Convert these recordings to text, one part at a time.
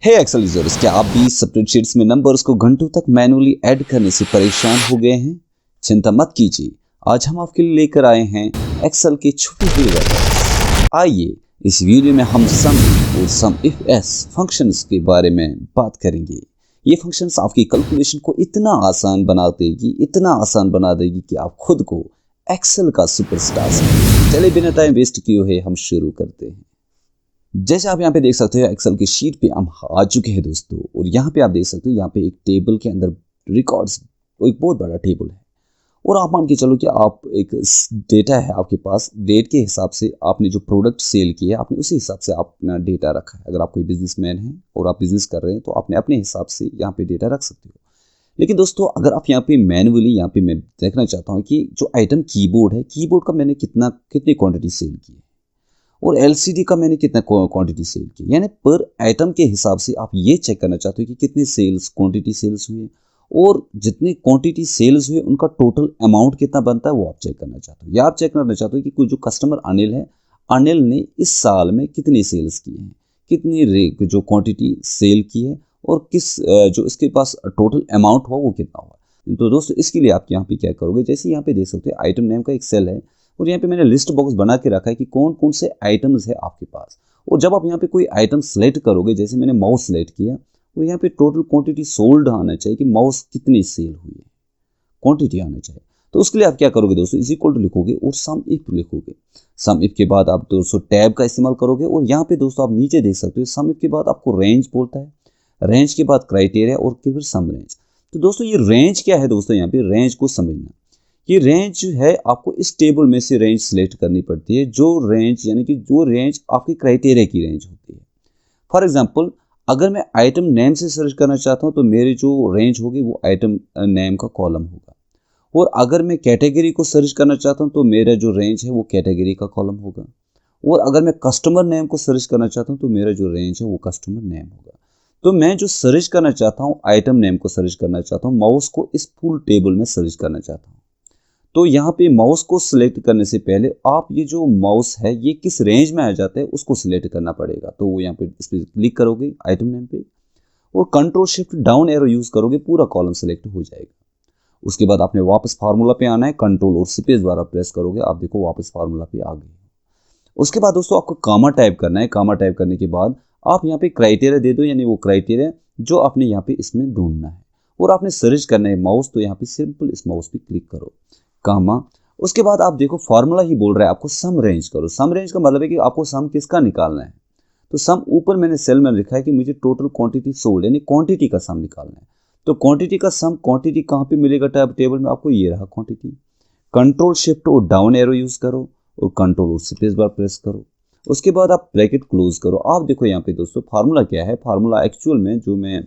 हे Excel users, क्या आप भी स्प्रेडशीट्स में नंबर्स को घंटों तक मैनुअली ऐड करने से परेशान हो गए हैं? चिंता मत कीजिए, आज हम आपके लिए लेकर आए हैं एक्सेल के छुपे हुए वेक्टर्स। आइए इस वीडियो में हम सम और सम इफ एस फंक्शंस के बारे में बात करेंगे। ये फंक्शंस आपकी कैलकुलेशन को इतना आसान बना देगी कि आप खुद को एक्सेल का सुपरस्टार समझें। चलिए बिना टाइम वेस्ट किए हुए हम शुरू करते हैं। जैसे आप यहाँ पे देख सकते हो, एक्सेल की शीट पे हम आ चुके हैं दोस्तों, और यहाँ पे आप देख सकते हो यहाँ पे एक टेबल के अंदर रिकॉर्ड्स, एक बहुत बड़ा टेबल है। और आप मान के चलो कि आप एक डेटा है आपके पास, डेट के हिसाब से आपने जो प्रोडक्ट सेल किया आपने उसी हिसाब से अपना डेटा रखा है। अगर आप कोई बिजनेसमैन है और आप बिजनेस कर रहे हैं तो आपने अपने हिसाब से यहाँ पे डेटा रख सकते हो। लेकिन दोस्तों अगर आप यहाँ पे मैनुअली, यहाँ पे मैं देखना चाहता हूँ कि जो आइटम कीबोर्ड है, कीबोर्ड का मैंने कितनी क्वांटिटी सेल की है और एलसीडी का मैंने कितना क्वांटिटी सेल की, यानी पर आइटम के हिसाब से आप ये चेक करना चाहते हो कि कितने सेल्स क्वांटिटी सेल्स हुए और जितनी क्वांटिटी सेल्स हुए उनका टोटल अमाउंट कितना बनता है वो आप चेक करना चाहते हो। या आप चेक करना चाहते हो कि कोई जो कस्टमर अनिल है, अनिल ने इस साल में कितनी सेल्स की हैं, कितनी जो क्वांटिटी सेल की है और किस जो इसके पास टोटल अमाउंट हुआ वो कितना हुआ। तो दोस्तों इसके लिए आप यहाँ पे क्या करोगे, जैसे यहाँ पे देख सकते हो आइटम नेम का एक सेल है और यहाँ पे मैंने लिस्ट बॉक्स बना के रखा है कि कौन कौन से आइटम्स है आपके पास। और जब आप यहाँ पे कोई आइटम सेलेक्ट करोगे, जैसे मैंने माउस सेलेक्ट किया, और यहाँ पे टोटल क्वांटिटी सोल्ड आना चाहिए कि माउस कितनी सेल हुई है, क्वांटिटी आना चाहिए। तो उसके लिए आप क्या करोगे दोस्तों, इज इक्वल टू लिखोगे और सम इफ लिखोगे। सम इफ के बाद आप दोस्तों टैब का इस्तेमाल करोगे और यहाँ पे दोस्तों आप नीचे देख सकते हो सम इफ के बाद आपको रेंज बोलता है, रेंज के बाद क्राइटेरिया और फिर सम रेंज। तो दोस्तों ये रेंज क्या है दोस्तों, यहाँ पे रेंज को समझना। ये रेंज है, आपको इस टेबल में से रेंज सिलेक्ट करनी पड़ती है, जो रेंज यानी कि जो रेंज आपकी क्राइटेरिया की रेंज होती है। फॉर एग्जांपल अगर मैं आइटम नेम से सर्च करना चाहता हूं तो मेरी जो रेंज होगी वो आइटम नेम का कॉलम होगा, और अगर मैं कैटेगरी को सर्च करना चाहता हूं तो मेरा जो रेंज है वो कैटेगरी का कॉलम होगा, और अगर मैं कस्टमर नेम को सर्च करना चाहता हूं तो मेरा जो रेंज है वो कस्टमर नेम होगा। तो मैं जो सर्च करना चाहता हूं, आइटम नेम को सर्च करना चाहता हूं, माउस को इस फुल टेबल में सर्च करना चाहता हूं। तो यहाँ पे माउस को सिलेक्ट करने से पहले आप ये जो माउस है ये किस रेंज में आ जाता है उसको सिलेक्ट करना पड़ेगा। तो वो यहाँ पे इस पर क्लिक करोगे आइटम नेम पे और control shift down arrow use करोगे, पूरा कॉलम सिलेक्ट हो जाएगा। उसके बाद आपने वापस फार्मूला पे आना है, कंट्रोल और स्पेस द्वारा प्रेस करोगे, आप देखो वापस फार्मूला पे आ गए। उसके बाद दोस्तों आपको कामा टाइप करना है। कामा टाइप करने के बाद आप यहाँ पे क्राइटेरिया दे दो, यानी वो क्राइटेरिया जो आपने यहाँ पे इसमें ढूंढना है, और आपने सर्च करना है माउस, तो यहाँ पे सिंपल इस माउस पे क्लिक करो, कामा। उसके बाद आप देखो फार्मूला ही बोल रहा है आपको सम रेंज करो। सम रेंज का मतलब है कि आपको सम किसका निकालना है। तो सम ऊपर मैंने सेल में लिखा है कि मुझे टोटल क्वांटिटी सोल्ड यानी क्वांटिटी का सम निकालना है। तो क्वांटिटी का सम, क्वांटिटी कहाँ पे मिलेगा टेबल में, आपको ये रहा क्वांटिटी। कंट्रोल शिफ्ट और डाउन एरो यूज करो और कंट्रोल और स्पेस बार प्रेस करो। उसके बाद आप ब्रैकेट क्लोज करो। आप देखो यहाँ पे दोस्तों फार्मूला क्या है, फार्मूला एक्चुअल में जो मैं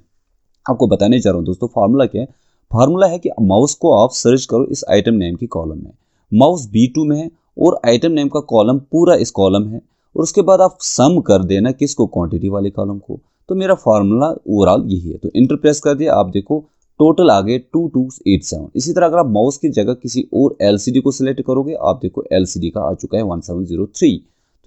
आपको बताने जा रहा हूँ दोस्तों, फार्मूला क्या है। फार्मूला है कि माउस को आप सर्च करो इस आइटम नेम की कॉलम में, माउस B2 में है और आइटम नेम का कॉलम पूरा इस कॉलम है, और उसके बाद आप सम कर देना किसको, क्वांटिटी वाले कॉलम को। तो मेरा फार्मूला ओवरऑल यही है। तो इंटर प्रेस कर दिया, आप देखो टोटल आ गए 2287। इसी तरह अगर आप माउस की जगह किसी और एलसीडी को सिलेक्ट करोगे, आप देखो एलसीडी का आ चुका है 1703।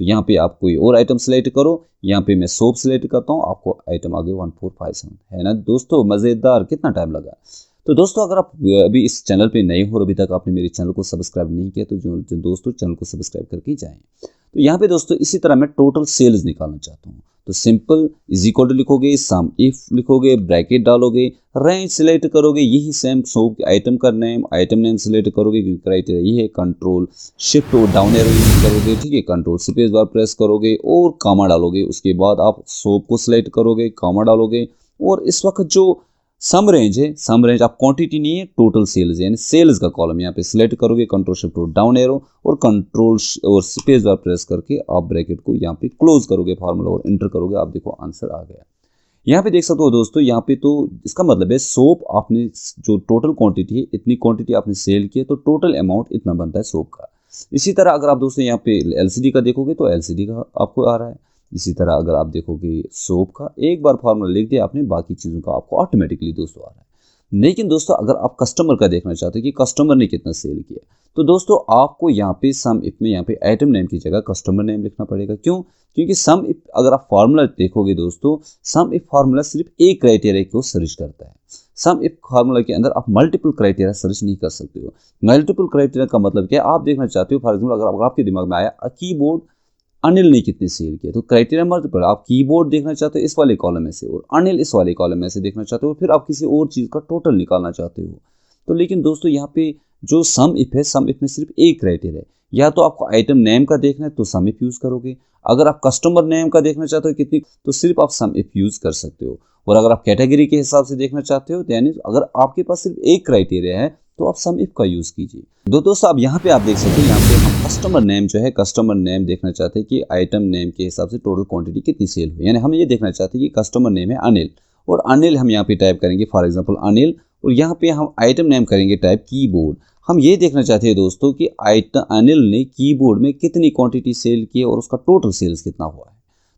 तो यहाँ पे आप कोई और आइटम सेलेक्ट करो, यहाँ पे मैं सोप सेलेक्ट करता हूँ, आपको आइटम आ गए 1457। है ना दोस्तों मज़ेदार, कितना टाइम लगा। तो दोस्तों अगर आप अभी इस चैनल पे नए हो और अभी तक आपने मेरे चैनल को सब्सक्राइब नहीं किया तो जो दोस्तों चैनल को सब्सक्राइब करके जाएं। तो यहाँ पे दोस्तों इसी तरह मैं टोटल सेल्स निकालना चाहता हूँ। तो सिंपल इज इक्वल टू लिखोगे, सम इफ लिखोगे, ब्रैकेट डालोगे, रेंज सिलेक्ट करोगे, यही सेम सोप आइटम का नेम, आइटम नेम सिलेक्ट करोगे, क्राइटेरिया ये है, कंट्रोल शिफ्ट और डाउन एरो यूज करोगे, ठीक है, कंट्रोल स्पेस बार प्रेस करोगे और कामा डालोगे। उसके बाद आप सोप को सिलेक्ट करोगे, कामा डालोगे, और इस वक्त जो सम रेंज है, सम रेंज आप क्वांटिटी नहीं है, टोटल सेल्स यानी सेल्स का कॉलम यहाँ पे सिलेक्ट करोगे, कंट्रोल शिफ्ट और डाउन एरो और कंट्रोल और स्पेस बार प्रेस करके आप ब्रैकेट को यहाँ पे क्लोज करोगे फार्मूला और एंटर करोगे। आप देखो आंसर आ गया। यहाँ पे देख सकते हो दोस्तों, यहाँ पे तो इसका मतलब है सोप आपने जो टोटल क्वांटिटी है इतनी क्वांटिटी आपने सेल की है, तो टोटल अमाउंट इतना बनता है सोप का। इसी तरह अगर आप दोस्तों यहाँ पे एलसीडी का देखोगे तो एलसीडी का आपको आ रहा है। इसी तरह अगर आप देखोगे सोप का, एक बार फार्मूला लिख दिया आपने, बाकी चीज़ों का आपको ऑटोमेटिकली दोस्तों आ रहा है। लेकिन दोस्तों अगर आप कस्टमर का देखना चाहते हो कि कस्टमर ने कितना सेल किया, तो दोस्तों आपको यहाँ पे सम इफ में यहाँ पे आइटम नेम की जगह कस्टमर नेम लिखना पड़ेगा। क्यों? क्योंकि सम इफ अगर आप फार्मूला देखोगे दोस्तों, सम इफ फार्मूला सिर्फ एक क्राइटेरिया को सर्च करता है। सम इफ फार्मूला के अंदर आप मल्टीपल क्राइटेरिया सर्च नहीं कर सकते हो। मल्टीपल क्राइटेरिया का मतलब क्या है? आप देखना चाहते हो फॉर एग्जाम्पल अगर आपके दिमाग में आया कीबोर्ड अनिल ने कितने सेल किए, तो क्राइटेरिया मल्टीपल। आप कीबोर्ड देखना चाहते हो इस वाले कॉलम में से और अनिल इस वाले कॉलम में से देखना चाहते हो, फिर आप किसी और चीज़ का टोटल निकालना चाहते हो। तो लेकिन दोस्तों यहाँ पे जो सम इफ है, सम इफ में सिर्फ एक क्राइटेरिया है। या तो आपको आइटम नेम का देखना है तो सम इफ यूज़ करोगे, अगर आप कस्टमर नेम का देखना चाहते हो कितनी, तो सिर्फ आप सम इफ यूज़ कर सकते हो। और अगर आप कैटेगरी के हिसाब से देखना चाहते हो, यानी अगर आपके पास सिर्फ एक क्राइटेरिया है तो आप सम इफ का यूज़ कीजिए। दोस्तों अब यहाँ पे आप देख सकते हो, यहाँ पे हम कस्टमर नेम जो है, कस्टमर नेम देखना चाहते हैं कि आइटम नेम के हिसाब से टोटल क्वांटिटी कितनी सेल हुई। यानी हम ये देखना चाहते हैं कि कस्टमर नेम है अनिल, और अनिल हम यहाँ पे टाइप करेंगे फॉर एग्जांपल अनिल, और यहाँ पे हम आइटम नेम करेंगे टाइप कीबोर्ड। हम ये देखना चाहते हैं दोस्तों कि अनिल ने कीबोर्ड में कितनी क्वांटिटी सेल की है और उसका टोटल सेल्स कितना हुआ है।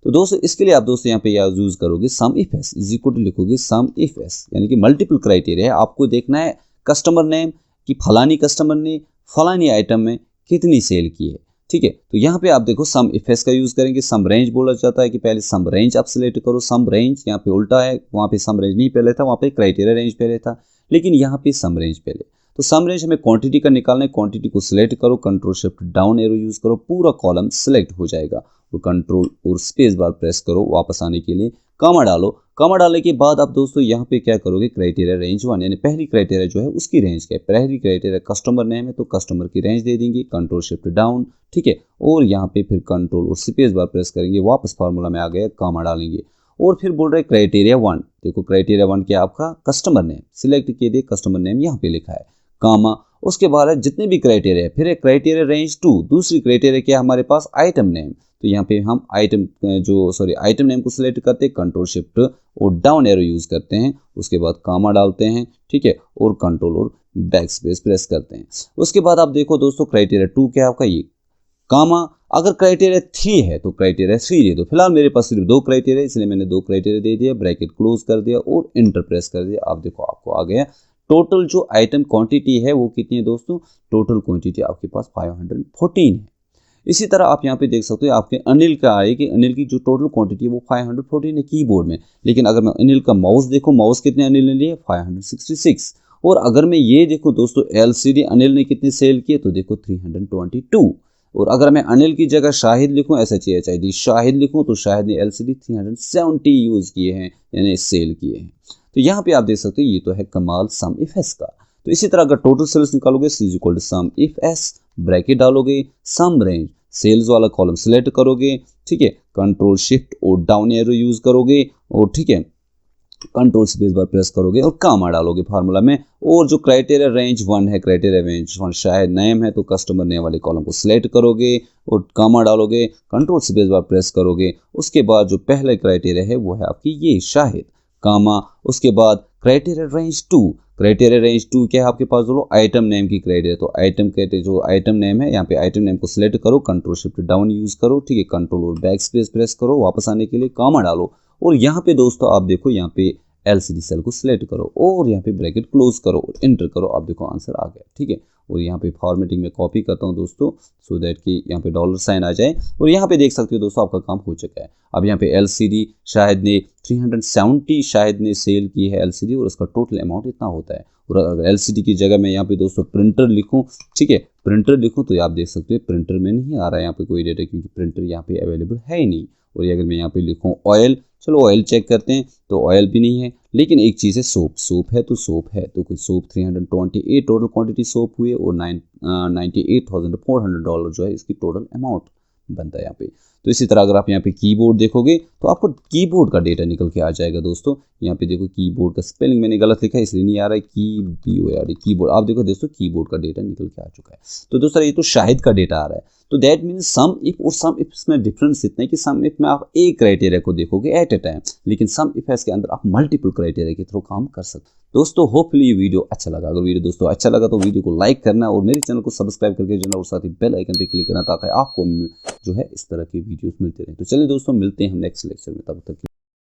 तो दोस्तों इसके लिए आप दोस्तों यहाँ पे यूज़ करोगे sum if s is equal to लिखोगे सम इफ एस, यानी कि मल्टीपल क्राइटेरिया है। आपको देखना है कस्टमर नेम कि फलानी कस्टमर ने फलानी आइटम में कितनी सेल की है। ठीक है, तो यहाँ पे आप देखो सम इफ एस का यूज़ करेंगे। सम रेंज बोला जाता है कि पहले सम रेंज आप सिलेक्ट करो। सम रेंज यहाँ पे उल्टा है, वहाँ पे सम रेंज नहीं पहले था, वहाँ पे क्राइटेरिया रेंज पहले था, लेकिन यहाँ पे सम रेंज पहले। तो सम रेंज हमें क्वांटिटी का निकालना है, क्वांटिटी को सिलेक्ट करो, control shift down arrow use करो, पूरा कॉलम सिलेक्ट हो जाएगा। और कंट्रोल और स्पेस बार प्रेस करो वापस आने के लिए, कॉमा डालो। कॉमा डालने के बाद आप दोस्तों यहाँ पे क्या करोगे, क्राइटेरिया रेंज 1 यानी पहली क्राइटेरिया जो है उसकी रेंज क्या है। पहली क्राइटेरिया कस्टमर नेम है तो कस्टमर की रेंज दे देंगे, कंट्रोल शिफ्ट डाउन। ठीक है, और यहाँ पे फिर कंट्रोल और स्पेस बार प्रेस करेंगे, वापस फार्मूला में आ गया, कॉमा डालेंगे। और फिर बोल रहे क्राइटेरिया 1, देखो क्राइटेरिया 1 क्या आपका कस्टमर नेम सिलेक्ट किए दे, कस्टमर नेम यहाँ पे लिखा है, कॉमा। उसके बाद जितने भी क्राइटेरिया है, फिर क्राइटेरिया रेंज 2, दूसरी क्राइटेरिया क्या हमारे पास आइटम नेम। तो यहाँ पे हम आइटम नेम को सिलेक्ट करते हैं, कंट्रोल शिफ्ट और डाउन एरो यूज़ करते हैं, उसके बाद कॉमा डालते हैं। ठीक है, और कंट्रोल और बैक स्पेस प्रेस करते हैं। उसके बाद आप देखो दोस्तों क्राइटेरिया 2 क्या है आपका, ये कॉमा। अगर क्राइटेरिया 3 है तो क्राइटेरिया 3 दे दो। फिलहाल मेरे पास सिर्फ 2 क्राइटेरिया, इसलिए मैंने 2 क्राइटेरिया दे दिया, ब्रैकेट क्लोज कर दिया और इंटर प्रेस कर दिया। आप देखो आपको आ गया टोटल जो आइटम क्वांटिटी है वो कितनी है दोस्तों, टोटल क्वांटिटी आपके पास 514 है। इसी तरह आप यहाँ पे देख सकते हो आपके अनिल का आए कि अनिल की जो टोटल क्वांटिटी है वो 514 है कीबोर्ड में, लेकिन अगर मैं अनिल का माउस देखो, माउस कितने अनिल ने लिए 566। और अगर मैं ये देखो दोस्तों एलसीडी अनिल ने कितने सेल किए, तो देखो 322। और अगर मैं अनिल की जगह शाहिद लिखूँ, SHAHID शाहिद लिखूँ, तो शाहिद ने LCD 370 यूज़ किए हैं, यानी सेल किए हैं। तो यहाँ पे आप देख सकते हो ये तो है कमाल सम इफ एस का। तो इसी तरह अगर टोटल सेल्स निकालोगे is equal to some if S, bracket डालोगे, सम रेंज सेल्स वाला कॉलम सिलेक्ट करोगे। ठीक है, कंट्रोल शिफ्ट और डाउन एरो यूज करोगे, और ठीक है कंट्रोल स्पेस बार प्रेस करोगे और कॉमा डालोगे फार्मूला में। और जो क्राइटेरिया रेंज 1 है, क्राइटेरिया रेंज 1 शायद नेम है तो कस्टमर नेम वाले कॉलम को सिलेक्ट करोगे और कॉमा डालोगे, कंट्रोल स्पेस बार प्रेस करोगे। उसके बाद जो पहले क्राइटेरिया है वो है आपकी ये शाहिद, कॉमा। उसके बाद क्राइटेरिया रेंज 2, क्राइटेरिया रेंज 2 क्या है आपके पास दोस्तों, आइटम नेम की क्राइटेरिया। तो आइटम क्राइटेरिया जो आइटम नेम है, यहाँ पे आइटम नेम को सिलेक्ट करो, कंट्रोल शिफ्ट डाउन यूज करो। ठीक है, कंट्रोल और बैक स्पेस प्रेस करो, वापस आने के लिए कॉमा डालो। और यहाँ पे दोस्तों आप देखो यहाँ पे LCD सेल को सिलेक्ट करो और यहाँ पे ब्रैकेट क्लोज करो और एंटर करो। आप देखो आंसर आ गया। ठीक है, और यहाँ पे फॉर्मेटिंग में कॉपी करता हूँ दोस्तों, सो दैट कि यहाँ पे $साइन आ जाए। और यहाँ पे देख सकते हो दोस्तों आपका काम हो चुका है। अब यहाँ पे LCD शायद ने 370 शायद ने सेल की है LCD, और उसका टोटल अमाउंट इतना होता है। और अगर LCD की जगह मैं यहाँ पे दोस्तों प्रिंटर लिखूँ, ठीक है प्रिंटर लिखूँ, तो आप देख सकते हो प्रिंटर में नहीं आ रहा है यहाँ पे कोई डेटा, क्योंकि प्रिंटर यहाँ पे अवेलेबल है ही नहीं। और अगर मैं यहाँ पे लिखूँ ऑयल, चलो ऑयल चेक करते हैं, तो ऑयल भी नहीं है। लेकिन एक चीज़ है सोप, सोप है तो सोप है, तो कुछ सोप 328 टोटल क्वांटिटी सोप हुई है, और $98,400 जो है इसकी टोटल अमाउंट बनता है यहाँ पे। तो इसी तरह अगर आप यहाँ पे कीबोर्ड देखोगे तो आपको कीबोर्ड का डेटा निकल के आ जाएगा दोस्तों। यहाँ पे देखो कीबोर्ड का स्पेलिंग मैंने गलत लिखा है इसलिए नहीं आ रहा है, कीबोर्ड। आप देखो दोस्तों कीबोर्ड का डेटा निकल के आ चुका है। तो दोस्तों ये तो शाहिद का डेटा आ रहा है। तो दैट मीन्स सम इफ और सम इफ में डिफरेंस इतना है कि सम इफ में आप एक क्राइटेरिया को देखोगे एट ए टाइम, लेकिन सम इफ के अंदर आप मल्टीपल क्राइटेरिया के थ्रू काम कर सकते हो। दोस्तों होपफुली ये वीडियो अच्छा लगा। अगर वीडियो दोस्तों अच्छा लगा तो वीडियो को लाइक करना और मेरे चैनल को सब्सक्राइब करके जाना और साथ ही बेल आइकन पे क्लिक करना, ताकि आपको जो है इस तरह की वीडियोस मिलते रहे। तो चलिए दोस्तों मिलते हैं हम नेक्स्ट लेक्चर में, तब तक